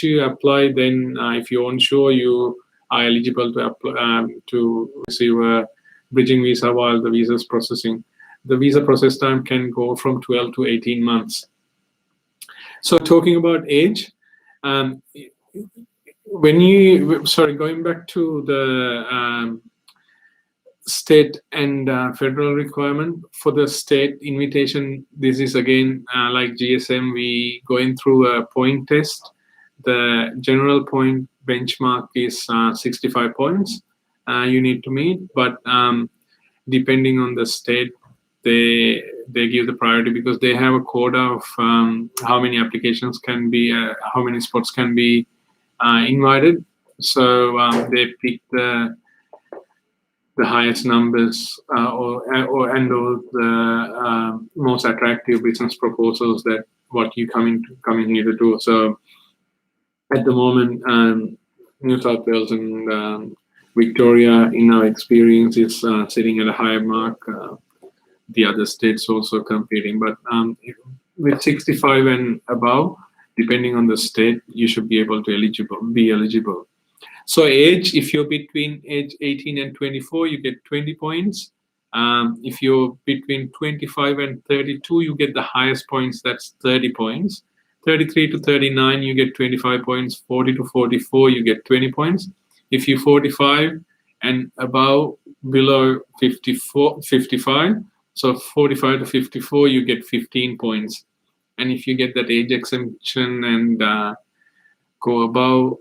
you apply, then if you're unsure, you are eligible to apply to receive a bridging visa while the visa is processing. The visa process time can go from 12 to 18 months. So talking about age, going back to the state and federal requirement. For the state invitation, this is again like GSM, we going through a point test. The general point benchmark is 65 points you need to meet, but depending on the state, they give the priority because they have a quota of how many applications can be, how many spots can be invited. So they pick the highest numbers or the most attractive business proposals that what you coming here to do. So at the moment, New South Wales and Victoria, in our experience, is sitting at a higher mark. The other states also competing, but with 65 and above, depending on the state, you should be able to be eligible. So age, if you're between age 18 and 24, you get 20 points. If you're between 25 and 32, you get the highest points, that's 30 points. 33 to 39, you get 25 points. 40 to 44, you get 20 points. If you're 45 and above, below 55, so 45 to 54, you get 15 points. And if you get that age exemption and go above,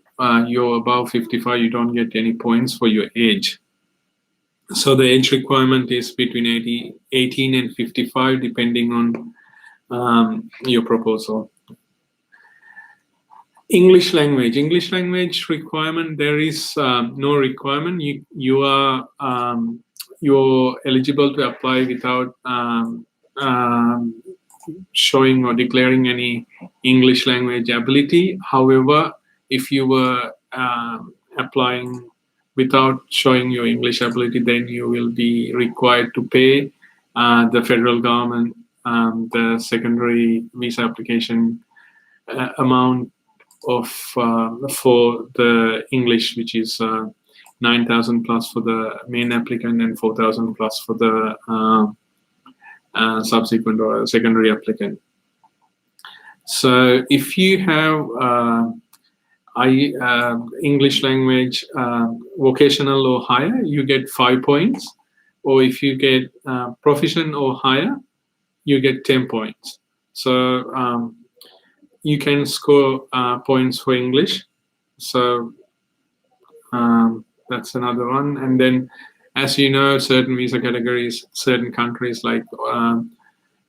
you're above 55, you don't get any points for your age. So the age requirement is between 18 and 55, depending on your proposal. English language requirement, there is no requirement. You're eligible to apply without showing or declaring any English language ability. However, if you were applying without showing your English ability, then you will be required to pay the federal government the secondary visa application amount of for the English, which is 9,000 plus for the main applicant and 4,000 plus for the subsequent or secondary applicant. So if you have English language vocational or higher, you get 5 points. Or if you get proficient or higher, you get 10 points. So you can score points for English. So that's another one. And then, as you know, certain visa categories, certain countries like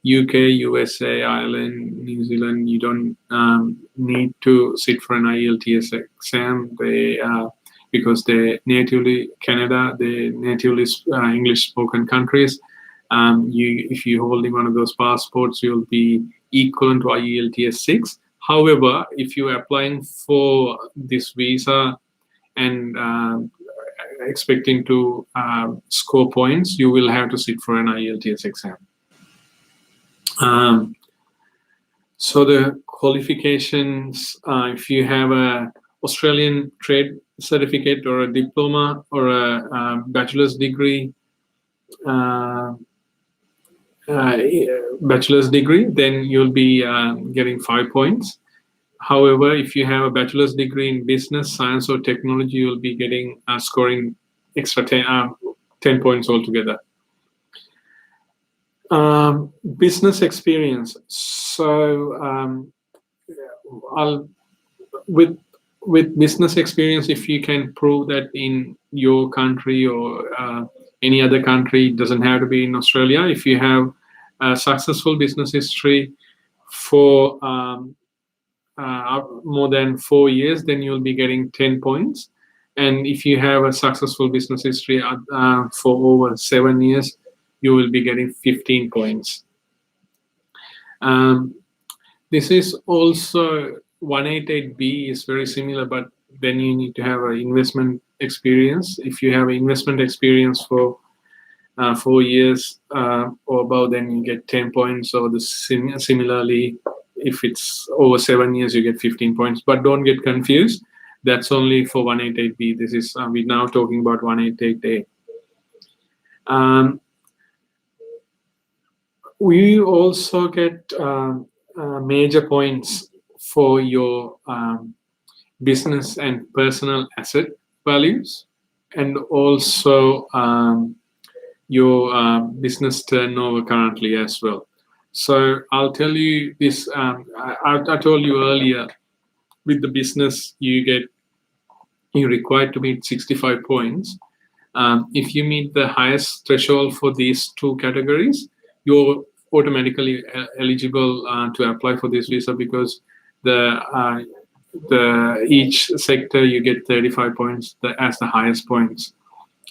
UK, USA, Ireland, New Zealand, you don't need to sit for an IELTS exam. They because they're natively Canada, they're natively English-spoken countries. If you're holding one of those passports, you'll be equivalent to IELTS 6. However, if you're applying for this visa and expecting to score points, you will have to sit for an IELTS exam. So the qualifications, if you have a Australian trade certificate or a diploma or a bachelor's degree, then you'll be getting 5 points. However, if you have a bachelor's degree in business, science, or technology, you'll be getting scoring extra 10 points altogether. Business experience. So with business experience, if you can prove that in your country or any other country, it doesn't have to be in Australia. If you have a successful business history for more than 4 years, then you'll be getting 10 points. And if you have a successful business history for over 7 years, you will be getting 15 points. This is also 188B is very similar, but then you need to have an investment experience. If you have an investment experience for 4 years or above, then you get 10 points. Or similarly, if it's over 7 years, you get 15 points. But don't get confused. That's only for 188B. This is we're now talking about 188A. We also get major points for your business and personal asset values, and also your business turnover currently as well. So I'll tell you this. I told you earlier, with the business, you're required to meet 65 points. If you meet the highest threshold for these two categories, you're automatically eligible to apply for this visa, because each sector you get 35 points as the highest points.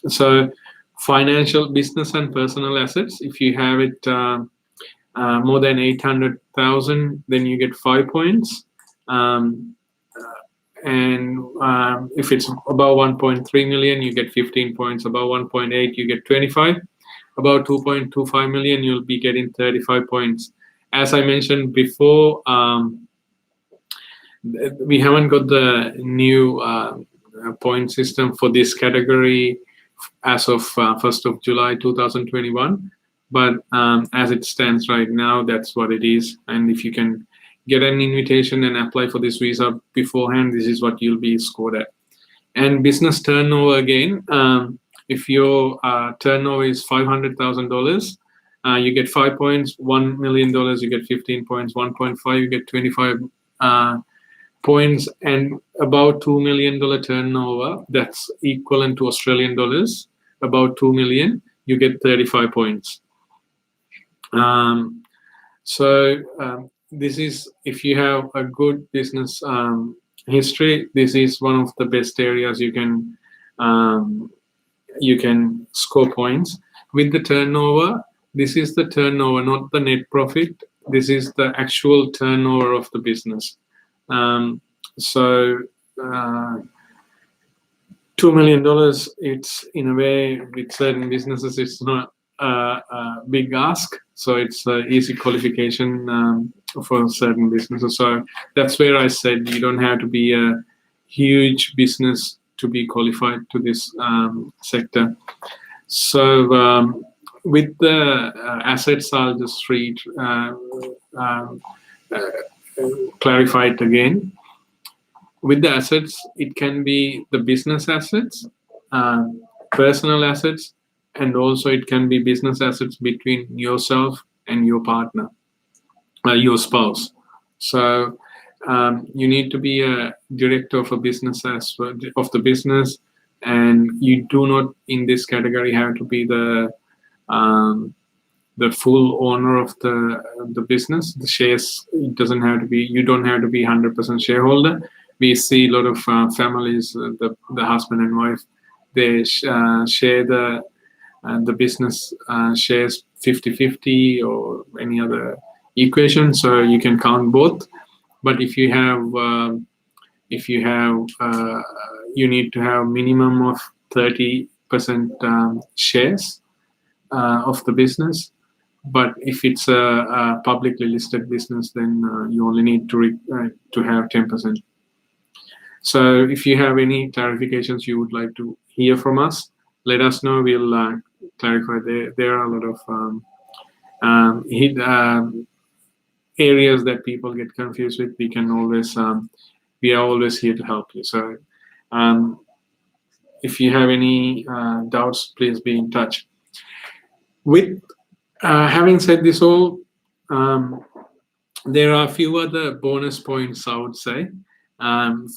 So financial, business and personal assets, if you have it more than 800,000, then you get 5 points. And if it's above 1.3 million, you get 15 points. Above 1.8, you get 25. About 2.25 million, you'll be getting 35 points. As I mentioned before, we haven't got the new point system for this category as of 1st of July 2021. But as it stands right now, that's what it is. And if you can get an invitation and apply for this visa beforehand, this is what you'll be scored at. And business turnover again, if your turnover is $500,000, you get 5 points. $1 million, you get 15 points. 1.5, you get 25 points. And about $2 million turnover, that's equivalent to Australian dollars, about 2 million, you get 35 points. This is, if you have a good business history, this is one of the best areas you can score points. With the turnover, this is the turnover, not the net profit. This is the actual turnover of the business. $2 million, it's in a way, with certain businesses, it's not a big ask. So it's an easy qualification for certain businesses. So that's where I said you don't have to be a huge business to be qualified to this sector. So with the assets, I'll just clarify it again. With the assets, it can be the business assets, personal assets, and also it can be business assets between yourself and your partner, your spouse. So you need to be a director of a business of the business, and you do not in this category have to be the full owner of the business. The shares, it doesn't have to be. You don't have to be 100% shareholder. We see a lot of families, the husband and wife, they share the business shares 50-50 or any other equation, so you can count both. But if you have you need to have minimum of 30% shares of the business. But if it's a publicly listed business, then you only need to have 10%. So if you have any clarifications you would like to hear from us, let us know. We'll clarify. There are a lot of areas that people get confused with. We can always we are always here to help you. So if you have any doubts, please be in touch. With having said this all, there are a few other bonus points I would say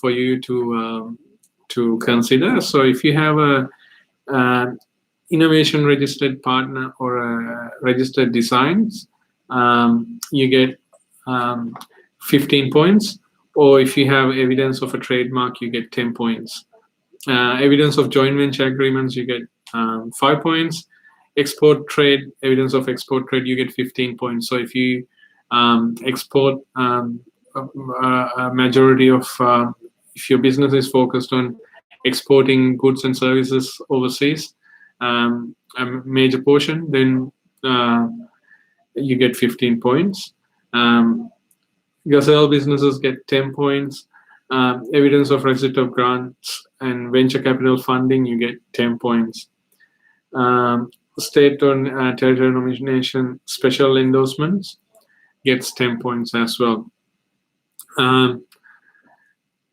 for you to consider. So if you have a innovation registered partner or a registered designs, you get 15 points. Or if you have evidence of a trademark, you get 10 points. Evidence of joint venture agreements, you get 5 points. Export trade, evidence of export trade, you get 15 points. So if you export a majority of, if your business is focused on exporting goods and services overseas, a major portion, then you get 15 points. Gazelle businesses get 10 points. Evidence of receipt of grants and venture capital funding, you get 10 points. State or territory nomination special endorsements gets 10 points as well.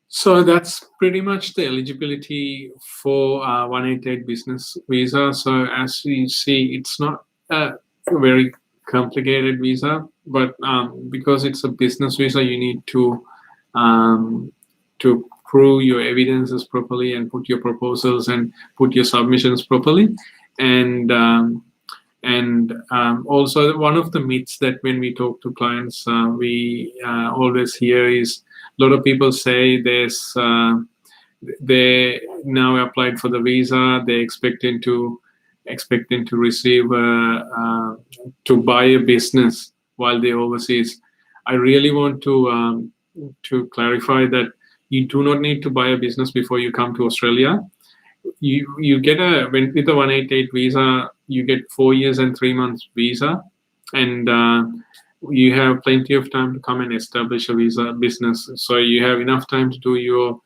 So that's pretty much the eligibility for 188 business visa. So as you see, it's not a very complicated visa, but because it's a business visa, you need to prove your evidences properly and put your proposals and put your submissions properly. And also one of the myths that when we talk to clients, we always hear is a lot of people say they now applied for the visa, they're expecting to receive to buy a business while they're overseas. I really want to clarify that you do not need to buy a business before you come to Australia. You get with a 188 visa, you get 4 years and 3 months visa, and you have plenty of time to come and establish a business. So you have enough time to do your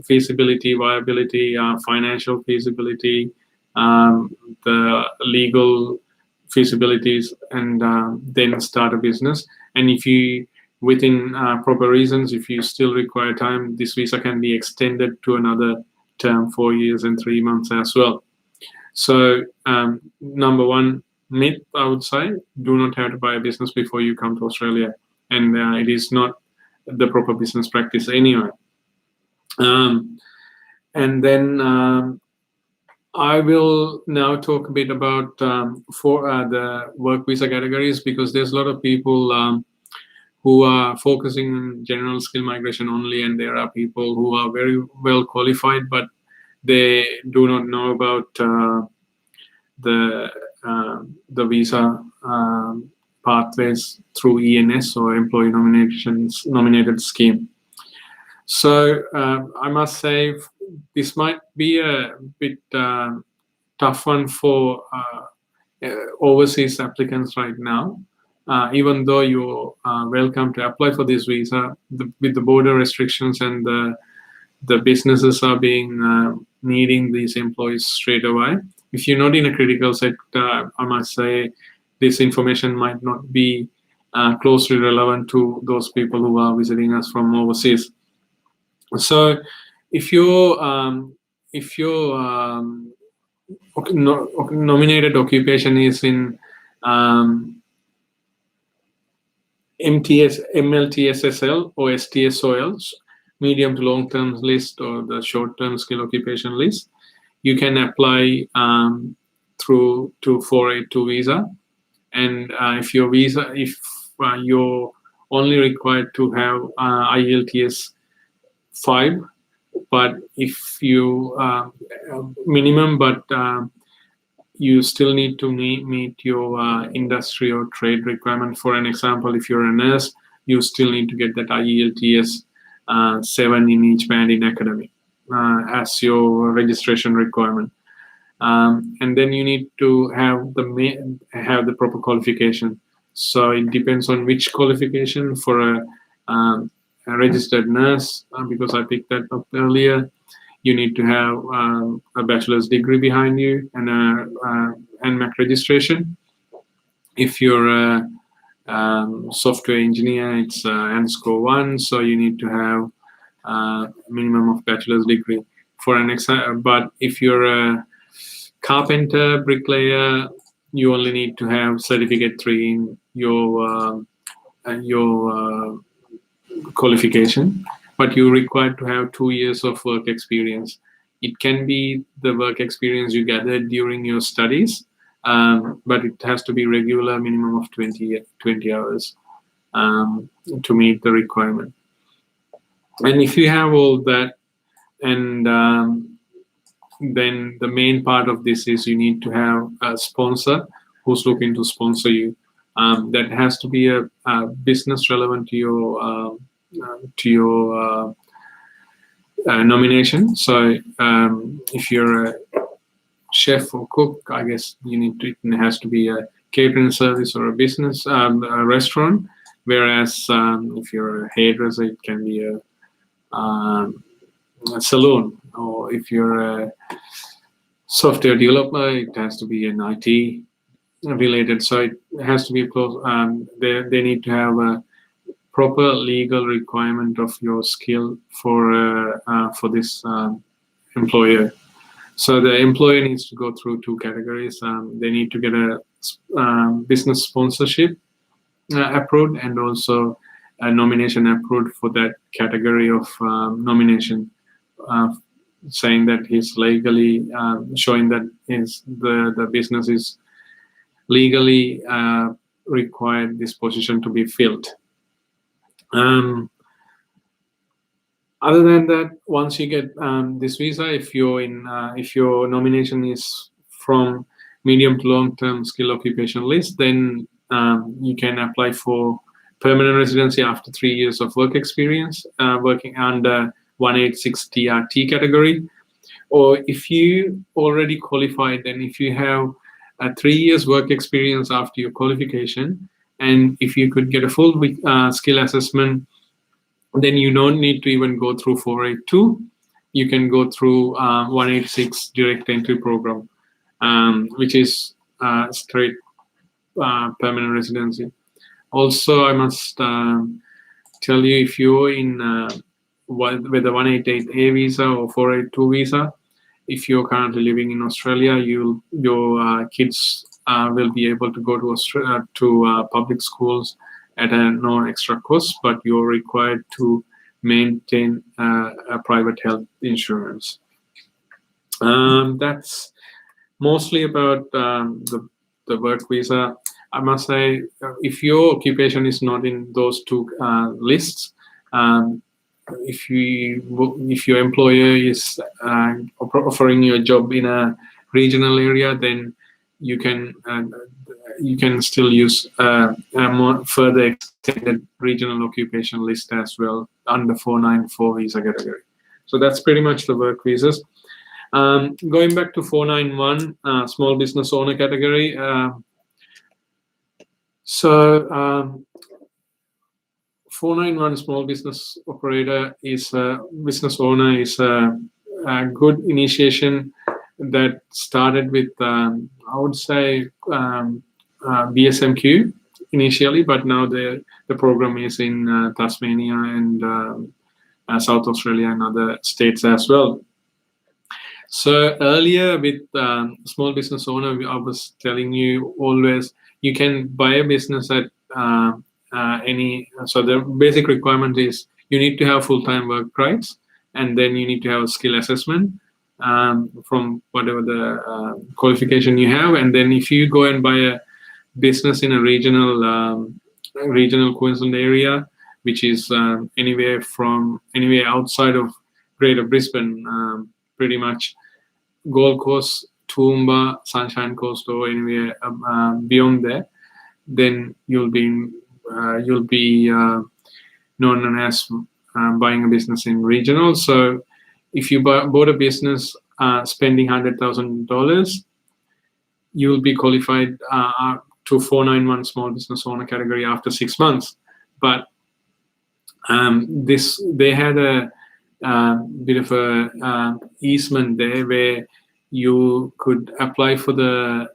feasibility, viability, financial feasibility, the legal feasibilities, and then start a business. And if you, within proper reasons, if you still require time, this visa can be extended to another term, 4 years and 3 months as well. So number one myth, I would say, do not have to buy a business before you come to Australia, and it is not the proper business practice anyway. And then I will now talk a bit about the work visa categories, because there's a lot of people who are focusing on general skill migration only, and there are people who are very well qualified, but they do not know about the visa pathways through ENS, or Employee Nominated Scheme. So I must say this might be a bit tough one for overseas applicants right now. Even though you're welcome to apply for this visa, with the border restrictions and the businesses are being needing these employees straight away. If you're not in a critical sector, I must say this information might not be closely relevant to those people who are visiting us from overseas. So if your nominated occupation is in MLTSSL or STSOL, medium to long-term list, or the short-term skill occupation list, you can apply through to 482 visa. And if your visa, if you're only required to have IELTS 5, but if you minimum, but you still need to meet your industry or trade requirement. For an example, if you're a nurse, you still need to get that IELTS 7 in each band in academic as your registration requirement. And then you need to have the proper qualification. So it depends on which qualification. For a registered nurse, because I picked that up earlier, you need to have a bachelor's degree behind you and a NMAC registration. If you're a software engineer, it's ANSCO 1, so you need to have a minimum of bachelor's degree. For an but if you're a carpenter, bricklayer, you only need to have certificate 3 in your qualification, but you're required to have 2 years of work experience. It can be the work experience you gathered during your studies, but it has to be regular, minimum of 20 hours to meet the requirement. And if you have all that, and then the main part of this is you need to have a sponsor who's looking to sponsor you. That has to be a business relevant to your nomination. So if you're a chef or cook, I guess it has to be a catering service or a business, a restaurant. Whereas if you're a hairdresser, it can be a salon, or if you're a software developer, it has to be an IT related. So it has to be close. They need to have a proper legal requirement of your skill for this employer. So the employer needs to go through two categories. They need to get a business sponsorship approved, and also a nomination approved for that category of nomination, saying that he's legally showing that the business is legally required this position to be filled. Other than that, once you get this visa, if your nomination is from medium to long-term skill occupation list, then you can apply for permanent residency after 3 years of work experience, working under 186 TRT category. Or if you already qualified, then if you have a 3 years work experience after your qualification, and if you could get a full skill assessment, then you don't need to even go through 482. You can go through 186 direct entry program, which is straight permanent residency. Also, I must tell you, if you're in with a 188A visa or 482 visa, if you're currently living in Australia, your kids will be able to go to public schools at no extra cost, but you're required to maintain a private health insurance. That's mostly about the work visa. I must say, if your occupation is not in those two lists, if your employer is offering you a job in a regional area, then you can still use a more further extended regional occupation list as well under 494 visa category. So that's pretty much the work visas. Going back to 491 small business owner category. So 491 small business operator is business owner is a good initiation that started with I would say BSMQ initially, but now the program is in Tasmania and South Australia and other states as well. So earlier with small business owner, I was telling you always you can buy a business at any. So the basic requirement is you need to have full-time work rights, and then you need to have a skill assessment from whatever the qualification you have, and then if you go and buy a business in a regional Queensland area, which is anywhere outside of Greater Brisbane, pretty much Gold Coast, Toowoomba, Sunshine Coast, or anywhere beyond there, then you'll be known as buying a business in regional. So if you bought a business spending $100,000, you'll be qualified to 491 small business owner category after 6 months. But they had a bit of a easement there where you could apply for the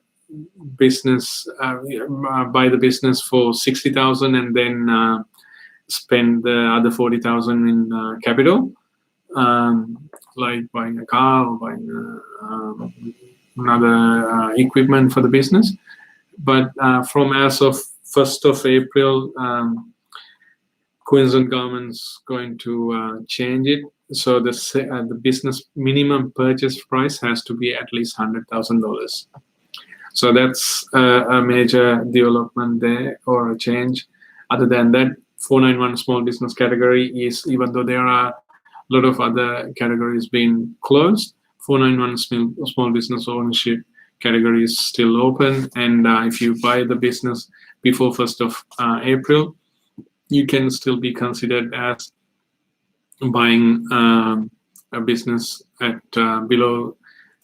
business, buy the business for 60,000 and then spend the other 40,000 in capital, like buying a car or buying another equipment for the business. But from as of 1st of April, Queensland government's going to change it. So the business minimum purchase price has to be at least $100,000. So that's a major development there, or a change. Other than that, 491 small business category is, even though there are a lot of other categories being closed, 491 small business ownership category is still open. And if you buy the business before 1st of April, you can still be considered as buying a business at below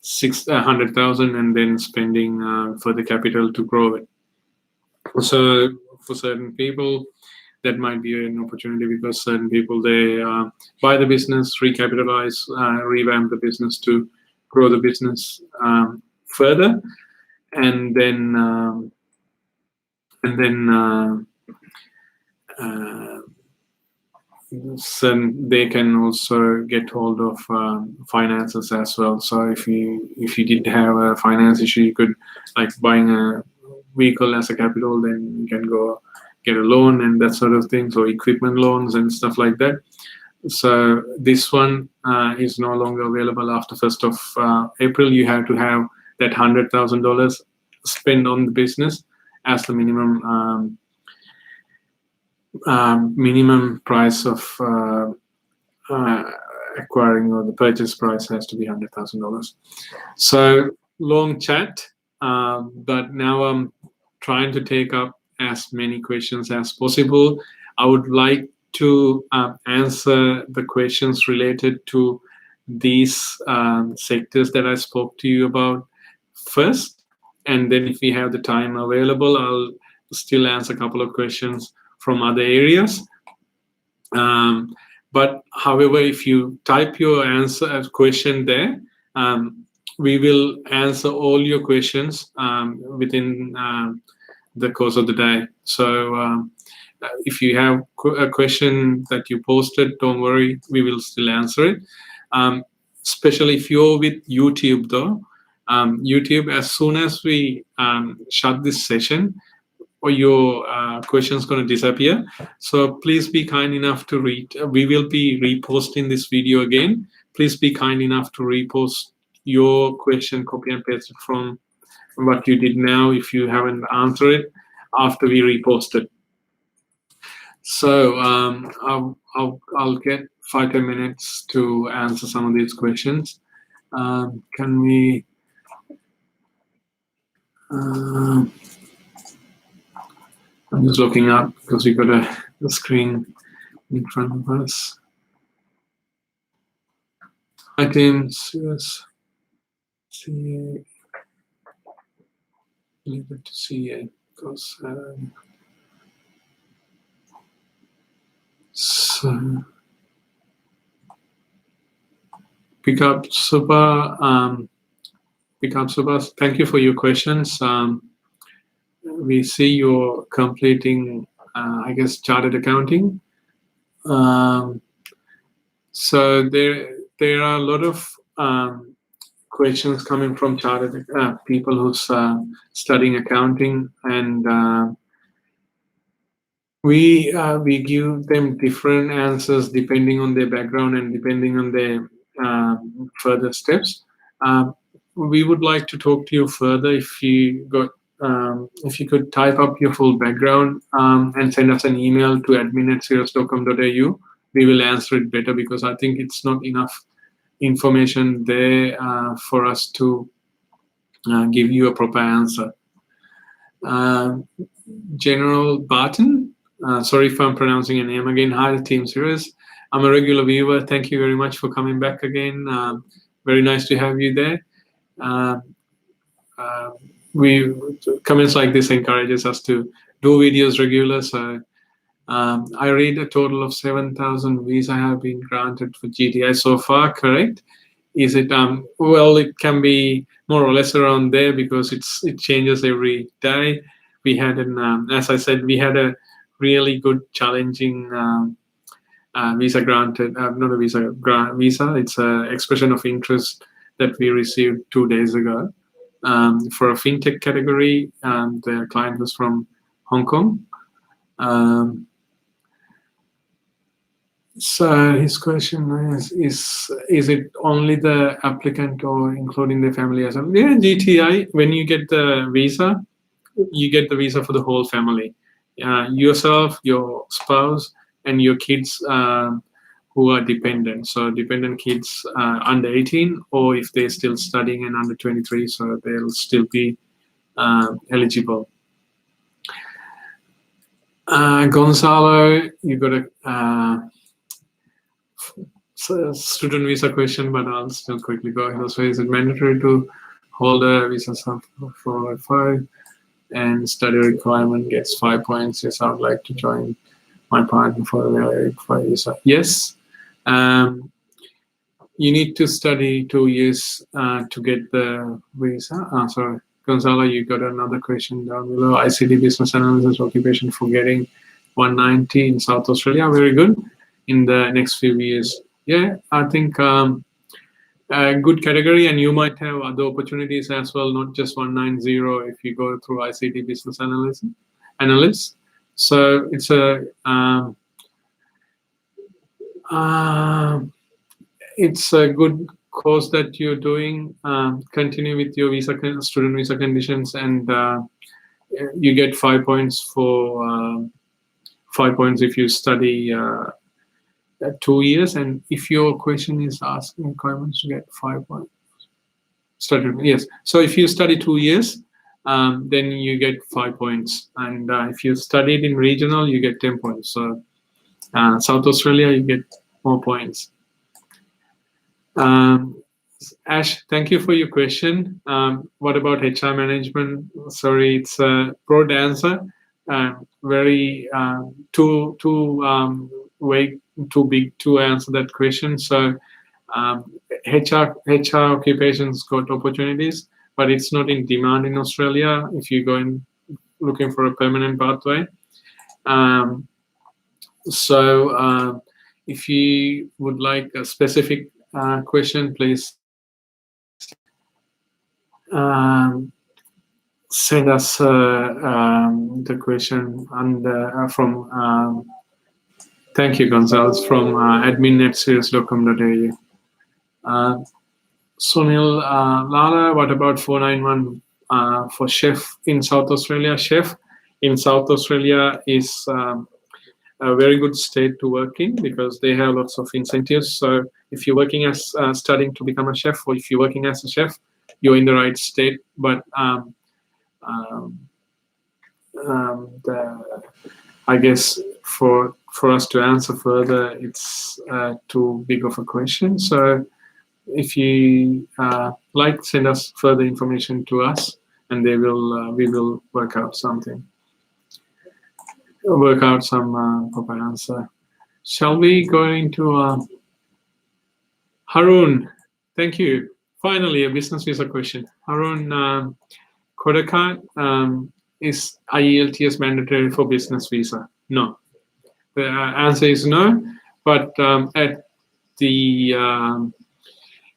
600,000 and then spending further capital to grow it. So for certain people, that might be an opportunity, because certain people, they buy the business, recapitalize, revamp the business to grow the business further, and then so they can also get hold of finances as well. So if you did have a finance issue, you could, like buying a vehicle as a capital, then you can go get a loan and that sort of thing, so equipment loans and stuff like that. So this one is no longer available after 1st of April. You have to have that $100,000 spent on the business as the minimum price of acquiring, or the purchase price has to be $100,000. So long chat, but now I'm trying to take up as many questions as possible. I would like to answer the questions related to these sectors that I spoke to you about first, and then if we have the time available, I'll still answer a couple of questions from other areas. But however, if you type your question there, we will answer all your questions within the course of the day. So if you have a question that you posted, don't worry, we will still answer it. Especially if you're with YouTube though, YouTube, as soon as we shut this session, or your question's going to disappear. So please be kind enough to read. We will be reposting this video again. Please be kind enough to repost your question, copy and paste it from what you did now if you haven't answered it after we repost it. So I'll get 5-10 minutes to answer some of these questions. Can we? I'm just looking up because we got a screen in front of us. Items, yes. CA. Leave it to CA because so pick up super. Thank you for your questions. We see you're completing, I guess, chartered accounting. So there are a lot of questions coming from chartered people who's studying accounting, and we give them different answers depending on their background and depending on their further steps. We would like to talk to you further if you could type up your full background and send us an email to admin@sirus.com.au. We will answer it better, because I think it's not enough information there for us to give you a proper answer. General Barton, sorry if I'm pronouncing your name again. Hi, Team Sirus. I'm a regular viewer. Thank you very much for coming back again. Very nice to have you there. Comments like this encourages us to do videos regular. So I read a total of 7,000 visa have been granted for GTI so far, correct? Is it well, it can be more or less around there because it changes every day. We had as I said, we had a really good challenging visa granted, not a visa, it's an expression of interest that we received 2 days ago. For a fintech category, the client was from Hong Kong. So his question is it only the applicant or including the family as well? Yeah, GTI, when you get the visa, you get the visa for the whole family. Yourself, your spouse, and your kids who are dependent. So dependent kids under 18, or if they're still studying and under 23, so they'll still be eligible. Gonzalo, you got a student visa question, but I'll still quickly go ahead. So is it mandatory to hold a visa for 5 and study requirement gets 5 points? Yes, I would like to join my partner for the 5 years. Yes. You need to study 2 years to get the visa. Sorry, Gonzalo, you got another question down below. ICT business analysis occupation for getting 190 in South Australia. Very good. In the next few years. Yeah, I think a good category, and you might have other opportunities as well, not just 190 if you go through ICT business analyst. So it's a good course that you're doing. Continue with your student visa conditions, and you get 5 points for 5 points if you study 2 years. And if your question is asking requirements to get 5 points, yes. So if you study 2 years, then you get 5 points, and if you studied in regional, you get 10 points. So South Australia, you get more points. Ash, thank you for your question. What about HR management? Sorry, it's a broad answer. Very too big to answer that question. So HR occupations got opportunities, but it's not in demand in Australia if you go in looking for a permanent pathway. So if you would like a specific question, please send us the question from thank you, Gonzalez, from admin@sirus.com.au. Sunil Lala, what about 491 for chef in South Australia? Chef in South Australia is a very good state to work in because they have lots of incentives. So if you're working as studying to become a chef, or if you're working as a chef, you're in the right state. But I guess for us to answer further, it's too big of a question. So if you like, send us further information to us, and we will work out something. Work out some proper answer. Shall we go into Harun? Thank you. Finally, a business visa question. Harun, Kodaka, is IELTS mandatory for business visa? No. The answer is no. But at the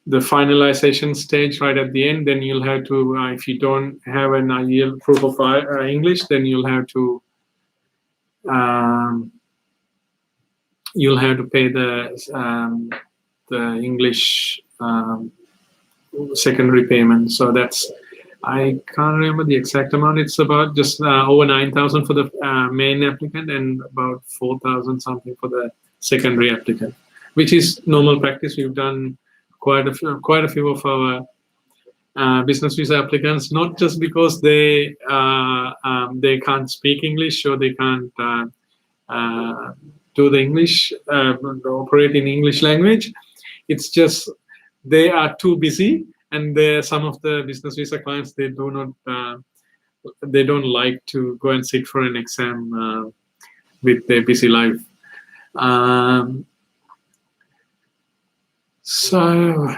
finalization stage, right at the end, then you'll have to, if you don't have an IEL proof of English, then you'll have to pay the English secondary payment. So that's, I can't remember the exact amount. It's about just over 9,000 for the main applicant and about 4,000 something for the secondary applicant, which is normal practice. We've done quite a few of our business visa applicants, not just because they can't speak English or they can't do the English, operate in English language. It's just they are too busy, and some of the business visa clients, they don't like to go and sit for an exam with their busy life. So,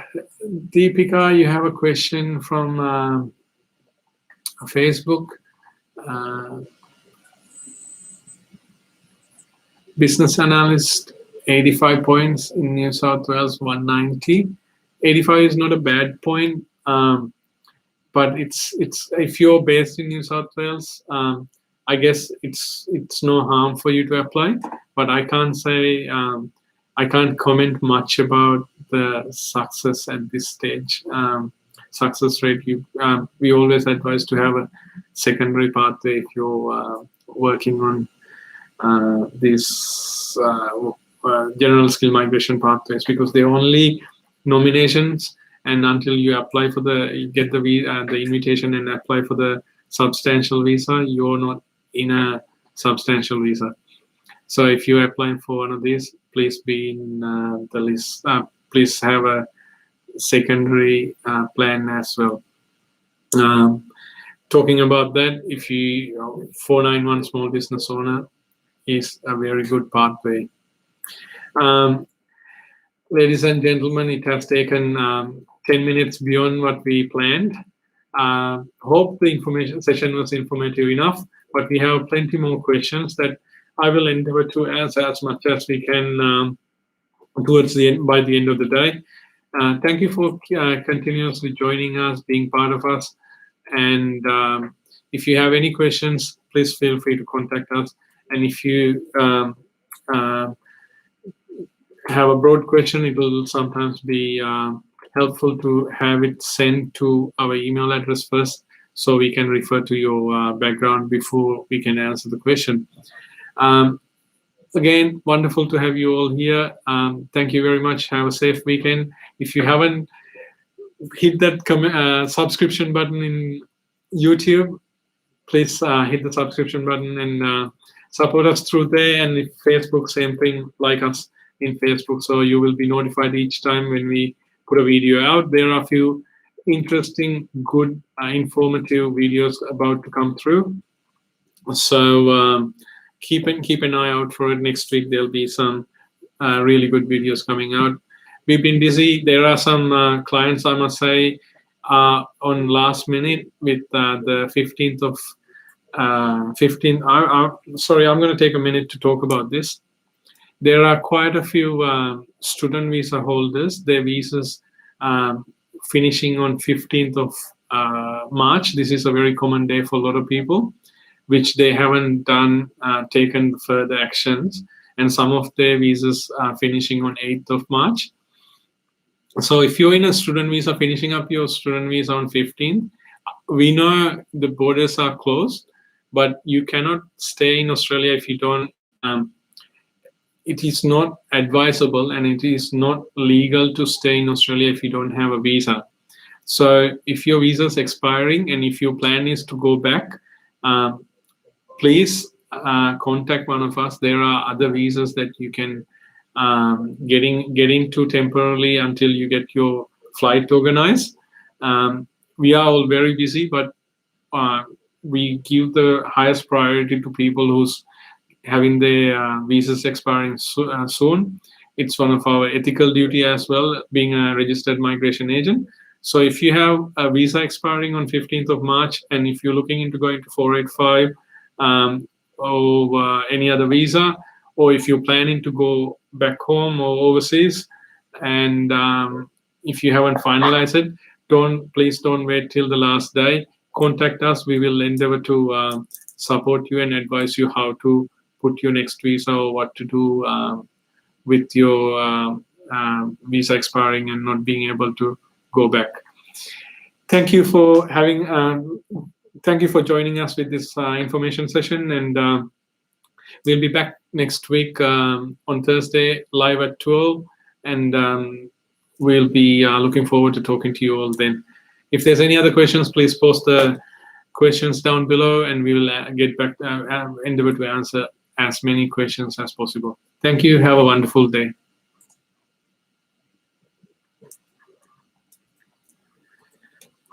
Deepika, you have a question from Facebook. Business analyst, 85 points in New South Wales, 190. 85 is not a bad point, but it's if you're based in New South Wales, I guess it's no harm for you to apply. But I can't say I can't comment much about the success at this stage. Success rate, we always advise to have a secondary pathway if you're working on these general skill migration pathways, because they're only nominations, and until you apply for get the invitation and apply for the substantial visa, you're not in a substantial visa. So if you're applying for one of these, please be in the list. Please have a secondary plan as well. Talking about that, if you 491 small business owner, is a very good pathway. Ladies and gentlemen, it has taken 10 minutes beyond what we planned. Hope the information session was informative enough, but we have plenty more questions that I will endeavor to answer as much as we can towards the end, by the end of the day. Thank you for continuously joining us, being part of us. And if you have any questions, please feel free to contact us. And if you have a broad question, it will sometimes be helpful to have it sent to our email address first, so we can refer to your background before we can answer the question. Again, wonderful to have you all here. Thank you very much. Have a safe weekend. If you haven't hit that subscription button in YouTube, please hit the subscription button and support us through there. And if Facebook, same thing, like us in Facebook, so you will be notified each time when we put a video out. There are a few interesting, good, informative videos about to come through. So keep an eye out for it. Next week there'll be some really good videos coming out. We've been busy. There are some clients, I must say, on last minute with the 15th of 15th. Sorry, I'm going to take a minute to talk about this. There are quite a few student visa holders, their visas finishing on 15th of March. This is a very common day for a lot of people, which they haven't taken further actions. And some of their visas are finishing on 8th of March. So if you're in a student visa, finishing up your student visa on 15th, we know the borders are closed, but you cannot stay in Australia if you don't. It is not advisable and it is not legal to stay in Australia if you don't have a visa. So if your visa is expiring and if your plan is to go back, please contact one of us. There are other visas that you can get into temporarily until you get your flight organized. We are all very busy, but we give the highest priority to people who's having their visas expiring soon. It's one of our ethical duty as well, being a registered migration agent. So if you have a visa expiring on 15th of March, and if you're looking into going to 485 or any other visa, or if you're planning to go back home or overseas, and if you haven't finalized it, please don't wait till the last day. Contact us. We will endeavor to support you and advise you how to put your next visa or what to do with your visa expiring and not being able to go back. Thank you for thank you for joining us with this information session, and we'll be back next week on Thursday live at 12, and we'll be looking forward to talking to you all then. If there's any other questions, please post the questions down below, and we will get back endeavor to answer as many questions as possible. Thank you. Have a wonderful day.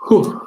Whew.